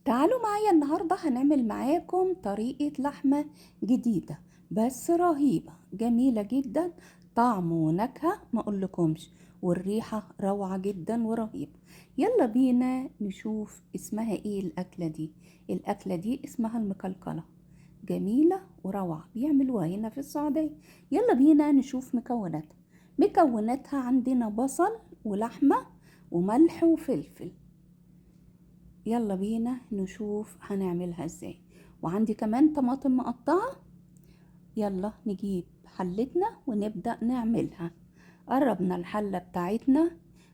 تعالوا معايا النهاردة هنعمل معاكم طريقة لحمة جديدة بس رهيبة جميلة جدا. طعم ونكهة ما اقولكمش، والريحة روعة جدا ورهيبة. يلا بينا نشوف اسمها ايه الأكلة دي. الأكلة دي اسمها المكلكلة، جميلة وروعة، بيعملوها هنا في السعودية. يلا بينا نشوف مكوناتها عندنا بصل ولحمة وملح وفلفل. يلا بينا نشوف هنعملها ازاي. وعندي كمان طماطم مقطعة. يلا نجيب حلتنا ونبدأ نعملها. قربنا الحلة بتاعتنا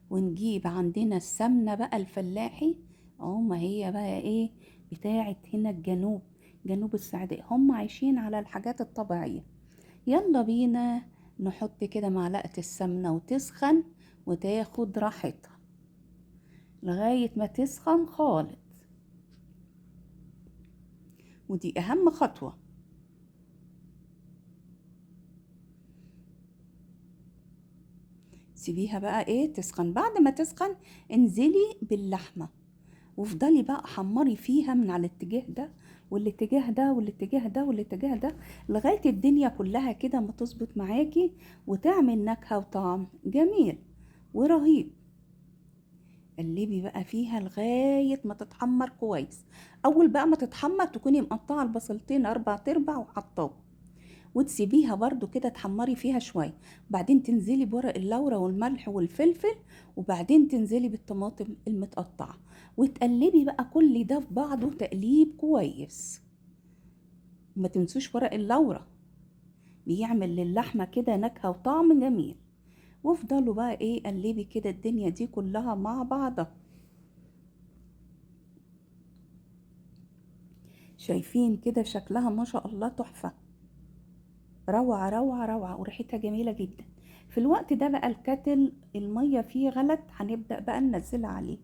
ونجيب عندنا السمنة بقى الفلاحي. ما هي بقى ايه بتاعت هنا الجنوب، جنوب السعودية، هم عايشين على الحاجات الطبيعية. يلا بينا نحط كده معلقة السمنة وتسخن وتاخد راحتها لغاية ما تسخن خالص، ودي اهم خطوة. سيبيها بقى ايه تسخن. بعد ما تسخن انزلي باللحمة وافضلي بقى حمري فيها من على الاتجاه ده والاتجاه ده والاتجاه ده والاتجاه ده لغاية الدنيا كلها كده ما تظبط معاكي وتعمل نكهة وطعم جميل ورهيب. قلبي بقى فيها لغاية ما تتحمر كويس. اول بقى ما تتحمر تكوني مقطعة البصلتين 4/4 وحطاهم، وتسيبيها برضو كده تحمري فيها شوية. بعدين تنزلي بورق اللورة والملح والفلفل، وبعدين تنزلي بالطماطم المتقطعة، وتقلبي بقى كل ده في بعضه تقليب كويس. ما تنسوش ورق اللورة، بيعمل للحمة كده نكهة وطعم جميل. وافضلوا بقى ايه قلبي كده الدنيا دي كلها مع بعضها. شايفين كده شكلها ما شاء الله تحفة، روعة روعة روعة، وريحتها جميلة جدا. في الوقت ده بقى الكاتل المية فيه غلت، هنبدأ بقى ننزلها عليه.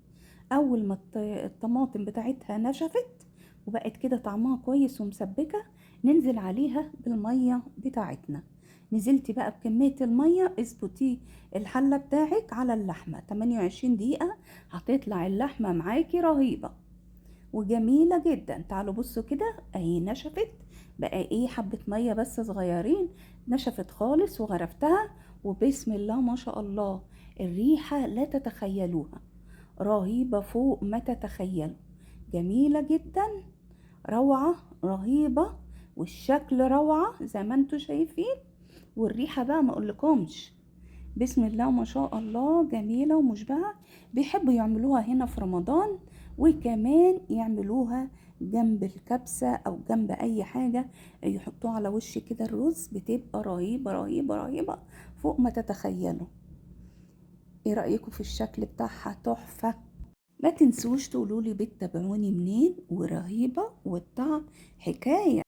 أول ما الطماطم بتاعتها نشفت وبقت كده طعمها كويس ومسبكة، ننزل عليها بالمية بتاعتنا. نزلتي بقى بكمية المية، اظبطي الحلة بتاعك على اللحمة 28 دقيقة، هتطلع اللحمة معاكي رهيبة وجميلة جدا. تعالوا بصوا كده اهي نشفت، بقى ايه حبة مية بس صغيرين، نشفت خالص وغرفتها. وبسم الله ما شاء الله، الريحة لا تتخيلوها، رهيبة فوق ما تتخيلوا، جميلة جدا، روعة رهيبة، والشكل روعة زي ما انتوا شايفين، والريحة بقى ما اقولكمش. بسم الله ما شاء الله، جميلة ومشبعة. بيحبوا يعملوها هنا في رمضان، وكمان يعملوها جنب الكبسة أو جنب أي حاجة، يحطوها على وش كده الرز، بتبقى رهيبة رهيبة رهيبة فوق ما تتخيلوا. ايه رأيكم في الشكل بتاعها؟ تحفة. ما تنسوش تقولولي بتتابعوني منين، ورهيبة والطعم حكاية.